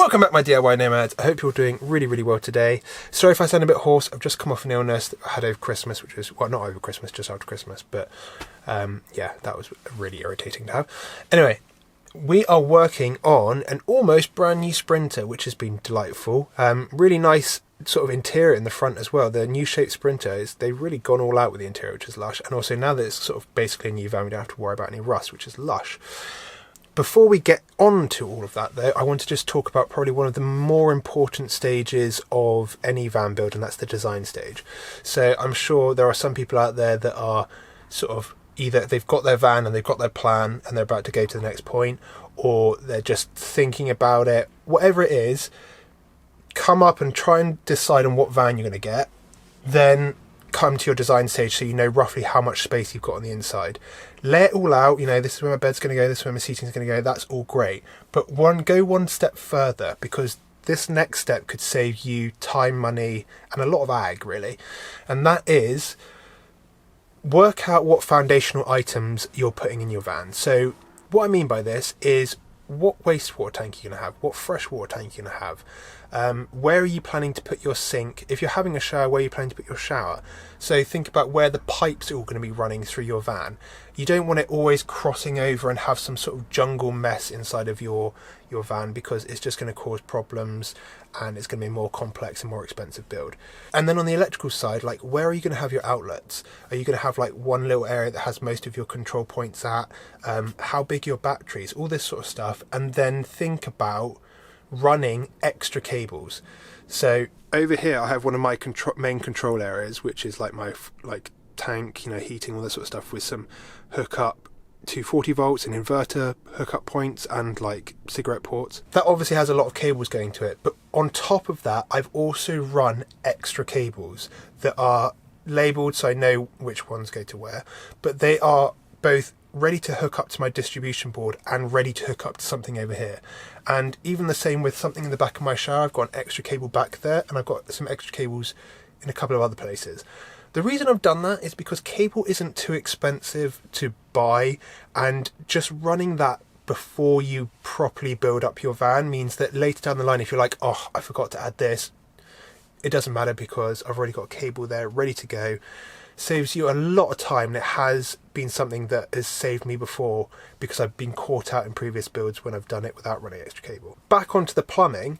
Welcome back my DIY nomads. I hope you're doing really well today. Sorry if I sound a bit hoarse. I've just come off an illness that I had over Christmas, which was, well, not over Christmas, just after Christmas, but yeah, that was really irritating to have. Anyway, we are working on an almost brand new Sprinter, which has been delightful. Really nice sort of interior in the front as well. The new shape Sprinter, they've really gone all out with the interior, which is lush. And also now that it's sort of basically a new van, we don't have to worry about any rust, which is lush. Before we get on to all of that though, I want to just talk about probably one of the more important stages of any van build, and that's the design stage. So I'm sure there are some people out there that are sort of either they've got their van and they've got their plan and they're about to go to the next point, or they're just thinking about it. Whatever it is, come up and try and decide on what van you're going to get. Then come to your design stage so you know roughly how much space you've got on the inside. Lay it all out, you know, this is where my bed's going to go, this is where my seating's going to go, that's all great. But go one step further, because this next step could save you time, money, and a lot of ag, really. And that is, work out what foundational items you're putting in your van. So what I mean by this is, what wastewater tank you're going to have, what freshwater tank you're going to have, where are you planning to put your sink? If you're having a shower, where are you planning to put your shower? So think about where the pipes are all going to be running through your van. You don't want it always crossing over and have some sort of jungle mess inside of your van, because it's just going to cause problems and it's going to be a more complex and more expensive build. And then on the electrical side, like, where are you going to have your outlets? Are you going to have like one little area that has most of your control points at? How big are your batteries? All this sort of stuff. And then think about running extra cables. So over here I have one of my main control areas, which is like my tank, you know, heating, all that sort of stuff, with some hookup to 40 volts and inverter hookup points and like cigarette ports. That obviously has a lot of cables going to it, but on top of that I've also run extra cables that are labelled so I know which ones go to where, but they are both ready to hook up to my distribution board and ready to hook up to something over here. And even the same with something in the back of my shower, I've got an extra cable back there, and I've got some extra cables in a couple of other places. The reason I've done that is because cable isn't too expensive to buy, and just running that before you properly build up your van means that later down the line, if you're like, oh, I forgot to add this, it doesn't matter because I've already got a cable there ready to go. Saves you a lot of time, and it has been something that has saved me before because I've been caught out in previous builds when I've done it without running extra cable. Back onto the plumbing.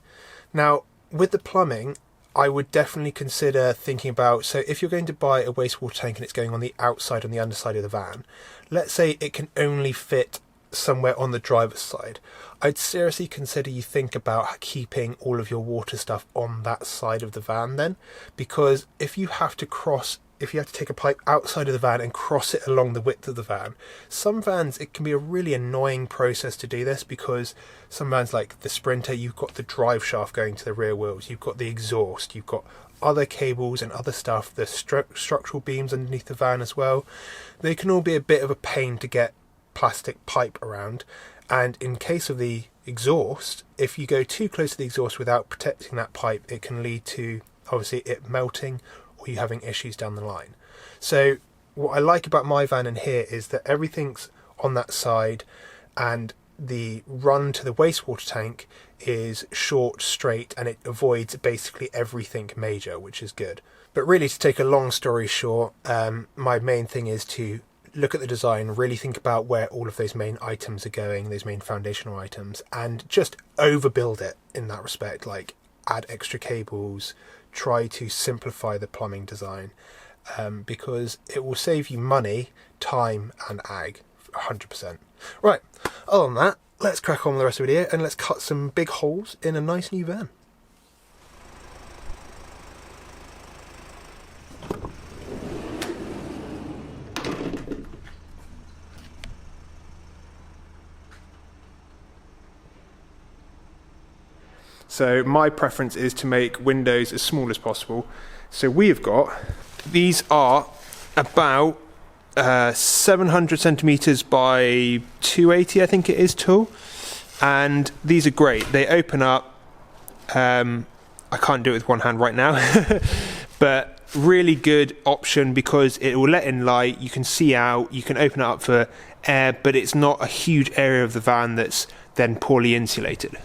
Now, with the plumbing, I would definitely consider thinking about, so if you're going to buy a wastewater tank and it's going on the outside and the underside of the van, let's say it can only fit somewhere on the driver's side, I'd seriously consider you think about keeping all of your water stuff on that side of the van then, because if you have to take a pipe outside of the van and cross it along the width of the van, some vans, it can be a really annoying process to do this, because some vans like the Sprinter, you've got the drive shaft going to the rear wheels, you've got the exhaust, you've got other cables and other stuff, the structural beams underneath the van as well. They can all be a bit of a pain to get plastic pipe around, and in case of the exhaust, if you go too close to the exhaust without protecting that pipe, it can lead to obviously it melting, you having issues down the line. So what I like about my van in here is that everything's on that side, and the run to the wastewater tank is short, straight, and it avoids basically everything major, which is good. But really, to take a long story short, my main thing is to look at the design, really think about where all of those main items are going, those main foundational items, and just overbuild it in that respect, like add extra cables, try to simplify the plumbing design, because it will save you money, time and ag 100%. Right, other than that, let's crack on with the rest of the video and let's cut some big holes in a nice new van. So my preference is to make windows as small as possible. So we have got, these are about 700 centimeters by 280, I think it is, tall. And these are great. They open up, I can't do it with one hand right now, but really good option because it will let in light, you can see out, you can open it up for air, but it's not a huge area of the van that's then poorly insulated.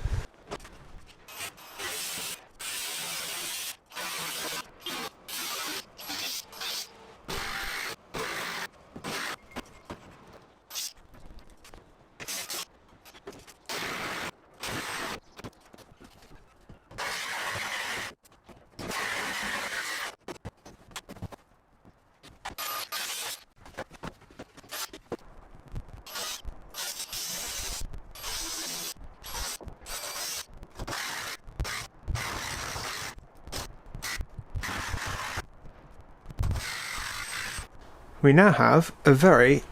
we now have a very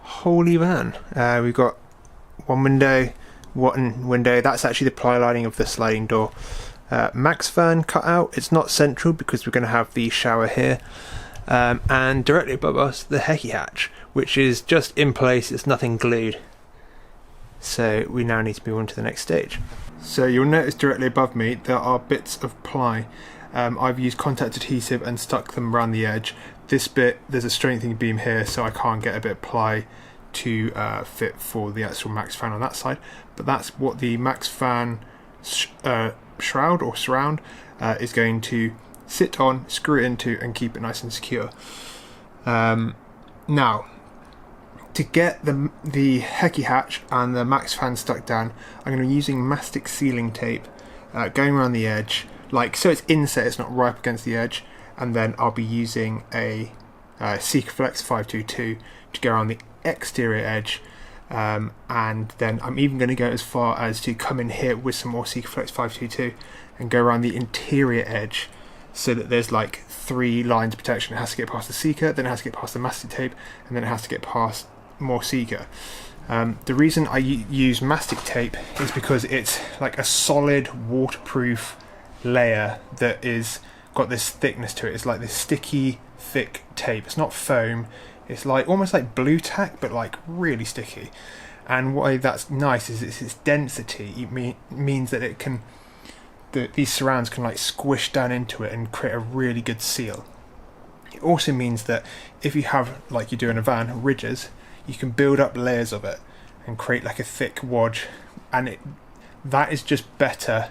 holy van. We've got one window, one window, that's actually the ply lining of the sliding door. Max fan cut out, it's not central because we're going to have the shower here. And directly above us, the Hecky hatch, which is just in place, it's nothing glued. So we now need to move on to the next stage. So you'll notice directly above me there are bits of ply. I've used contact adhesive and stuck them around the edge. This bit, there's a strengthening beam here, so I can't get a bit of ply to fit for the actual max fan on that side. But that's what the max fan shroud or surround is going to sit on, screw it into, and keep it nice and secure. Now, to get the Hecky hatch and the max fan stuck down, I'm going to be using mastic sealing tape going around the edge, like so it's inset, it's not right up against the edge, and then I'll be using a Sikaflex 522 to go around the exterior edge, and then I'm even going to go as far as to come in here with some more Sikaflex 522 and go around the interior edge, so that there's like 3 lines of protection. It has to get past the Sika, then it has to get past the mastic tape, and then it has to get past more Sika. The reason I use mastic tape is because it's like a solid waterproof layer that is got this thickness to it. It's like this sticky thick tape. It's not foam, it's like almost like blue tack, but like really sticky. And why that's nice is its density. It means that it can, these surrounds can like squish down into it and create a really good seal. It also means that if you have, like you do in a van, ridges, you can build up layers of it and create like a thick wadge, and that is just better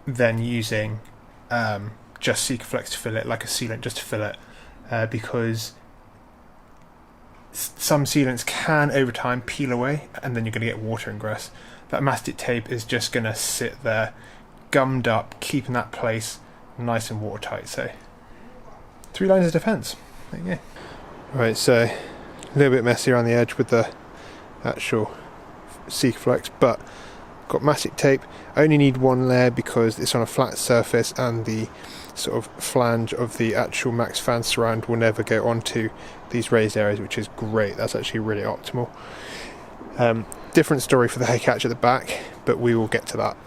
than using just Sikaflex to fill it, like a sealant just to fill it, because some sealants can over time peel away and then you're going to get water ingress. That mastic tape is just going to sit there gummed up, keeping that place nice and watertight. So 3 lines of defence. There you go. Right, so a little bit messy around the edge with the actual Sikaflex, but got mastic tape. I only need 1 layer because it's on a flat surface and the sort of flange of the actual max fan surround will never go onto these raised areas, which is great. That's actually really optimal. Different story for the Hecky hatch at the back, but we will get to that.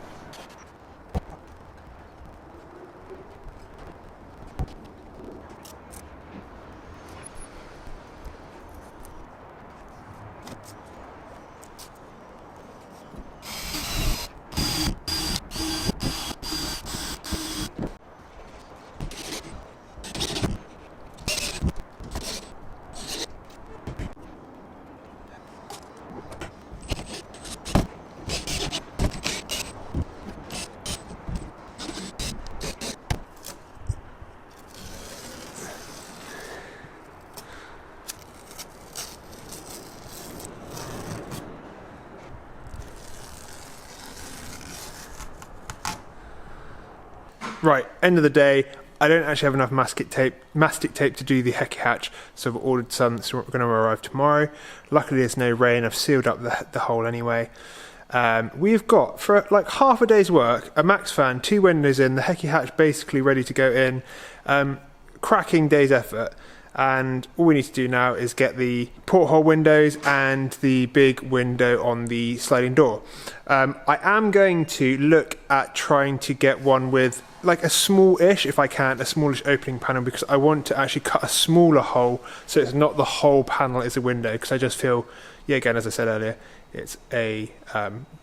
Right, end of the day, I don't actually have enough mastic tape to do the Hecky hatch, so I've ordered some that's going to arrive tomorrow. Luckily there's no rain, I've sealed up the hole anyway. We've got, for like half a day's work, a max fan, 2 windows in, the Hecky hatch basically ready to go in. Cracking day's effort. And all we need to do now is get the porthole windows and the big window on the sliding door. I am going to look at trying to get one with like a small-ish, if I can, a smallish opening panel, because I want to actually cut a smaller hole so it's not the whole panel is a window, because I just feel, yeah, again, as I said earlier, it's a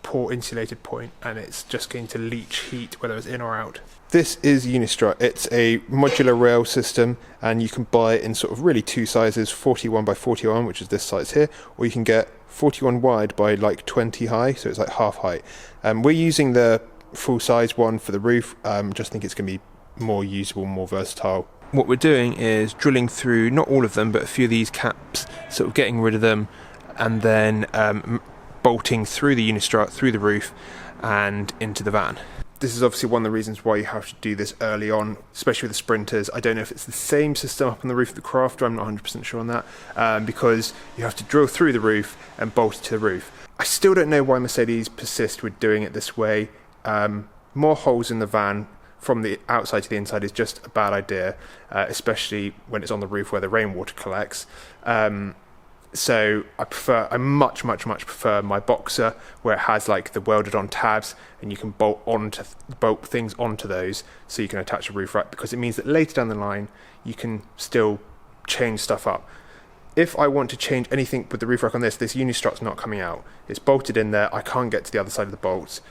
poor insulated point and it's just going to leach heat whether it's in or out. This is Unistrut. It's a modular rail system, and you can buy it in sort of really 2 sizes, 41 by 41, which is this size here, or you can get 41 wide by like 20 high, so it's like half height. We're using the full size one for the roof. Just think it's going to be more usable, more versatile. What we're doing is drilling through, not all of them, but a few of these caps, sort of getting rid of them, and then bolting through the Unistrut, through the roof, and into the van. This is obviously one of the reasons why you have to do this early on, especially with the Sprinters. I don't know if it's the same system up on the roof of the Crafter, I'm not 100% sure on that, because you have to drill through the roof and bolt it to the roof. I still don't know why Mercedes persist with doing it this way. More holes in the van from the outside to the inside is just a bad idea, especially when it's on the roof where the rainwater collects. So I much prefer my Boxer, where it has like the welded on tabs and you can bolt things onto those so you can attach a roof rack, because it means that later down the line you can still change stuff up. If I want to change anything with the roof rack on this unistrut's not coming out. It's bolted in there. I can't get to the other side of the bolts.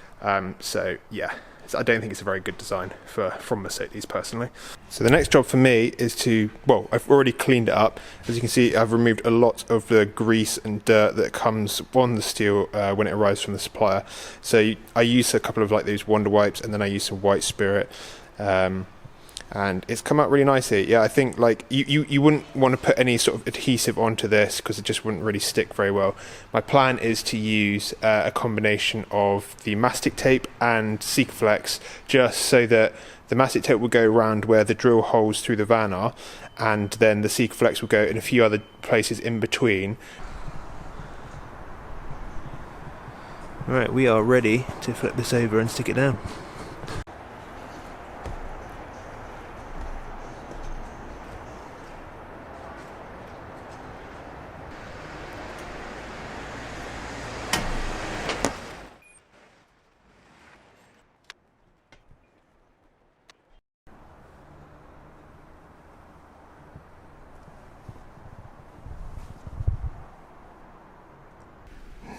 So yeah, I don't think it's a very good design from Mercedes personally. So the next job for me is to, well, I've already cleaned it up. As you can see, I've removed a lot of the grease and dirt that comes on the steel when it arrives from the supplier. So I use a couple of like these Wonder Wipes, and then I use some white spirit. And it's come out really nicely. Yeah, I think like you wouldn't want to put any sort of adhesive onto this because it just wouldn't really stick very well. My plan is to use a combination of the mastic tape and Sikaflex, just so that the mastic tape will go around where the drill holes through the van are, and then the Sikaflex will go in a few other places in between. Right, we are ready to flip this over and stick it down.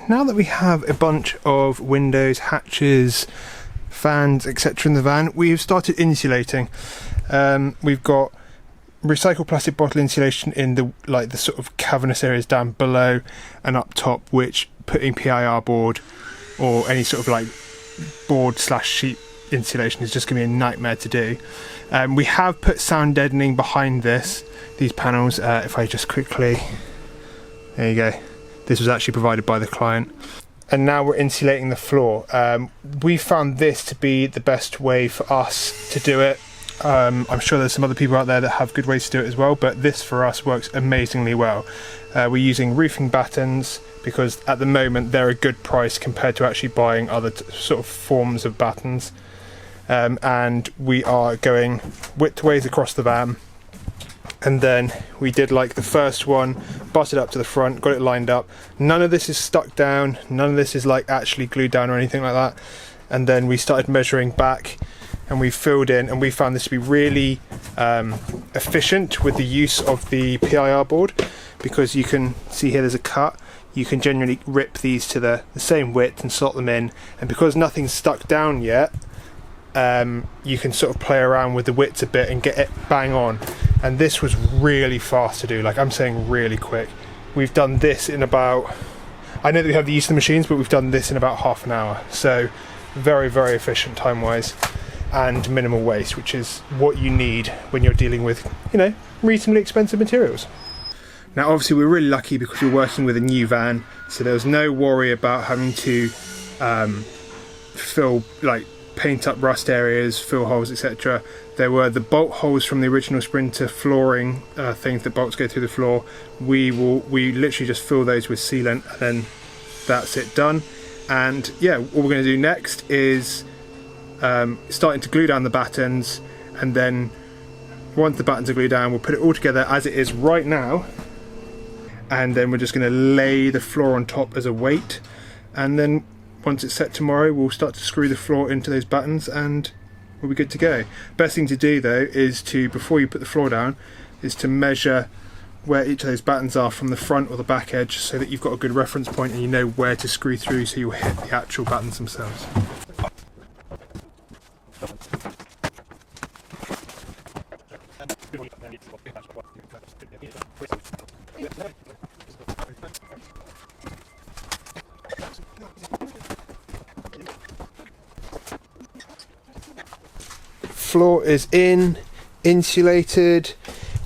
Now that we have a bunch of windows, hatches, fans, etc. in the van, we've started insulating. We've got recycled plastic bottle insulation in the sort of cavernous areas down below and up top, which putting PIR board or any sort of like board / sheet insulation is just going to be a nightmare to do. We have put sound deadening behind these panels. If I just quickly, there you go. This was actually provided by the client. And now we're insulating the floor. We found this to be the best way for us to do it. I'm sure there's some other people out there that have good ways to do it as well, but this for us works amazingly well. We're using roofing battens because at the moment they're a good price compared to actually buying other sort of forms of battens. And we are going widthways across the van. And then we did like the first one, butted up to the front, got it lined up. None of this is stuck down, none of this is like actually glued down or anything like that. And then we started measuring back and we filled in, and we found this to be really efficient with the use of the PIR board, because you can see here there's a cut. You can generally rip these to the same width and slot them in, and because nothing's stuck down yet, you can sort of play around with the widths a bit and get it bang on. And this was really fast to do, like I'm saying really quick. We've done this in about, I know that we have the use of the machines, but we've done this in about half an hour. So very, very efficient time wise and minimal waste, which is what you need when you're dealing with, you know, reasonably expensive materials. Now obviously we're really lucky because we're working with a new van, so there was no worry about having to paint up rust areas, fill holes, etc. There were the bolt holes from the original Sprinter flooring things that bolts go through the floor. We literally just fill those with sealant, and then that's it, done. And yeah, what we're going to do next is starting to glue down the battens, and then once the battens are glued down, we'll put it all together as it is right now, and then we're just going to lay the floor on top as a weight, and then once it's set tomorrow, we'll start to screw the floor into those battens and we'll be good to go. Best thing to do though is to, before you put the floor down, is to measure where each of those battens are from the front or the back edge, so that you've got a good reference point and you know where to screw through, so you'll hit the actual battens themselves. Floor is insulated.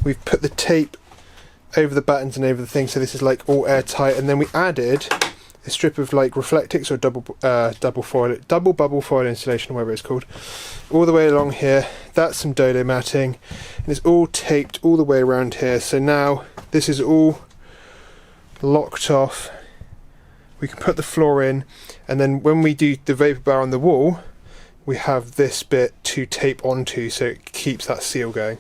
We've put the tape over the battens and over the thing, so this is like all airtight. And then we added a strip of like Reflectix or double bubble foil insulation, whatever it's called, all the way along here. That's some dodo matting, and it's all taped all the way around here. So now this is all locked off. We can put the floor in, and then when we do the vapor bar on the wall, we have this bit to tape onto so it keeps that seal going.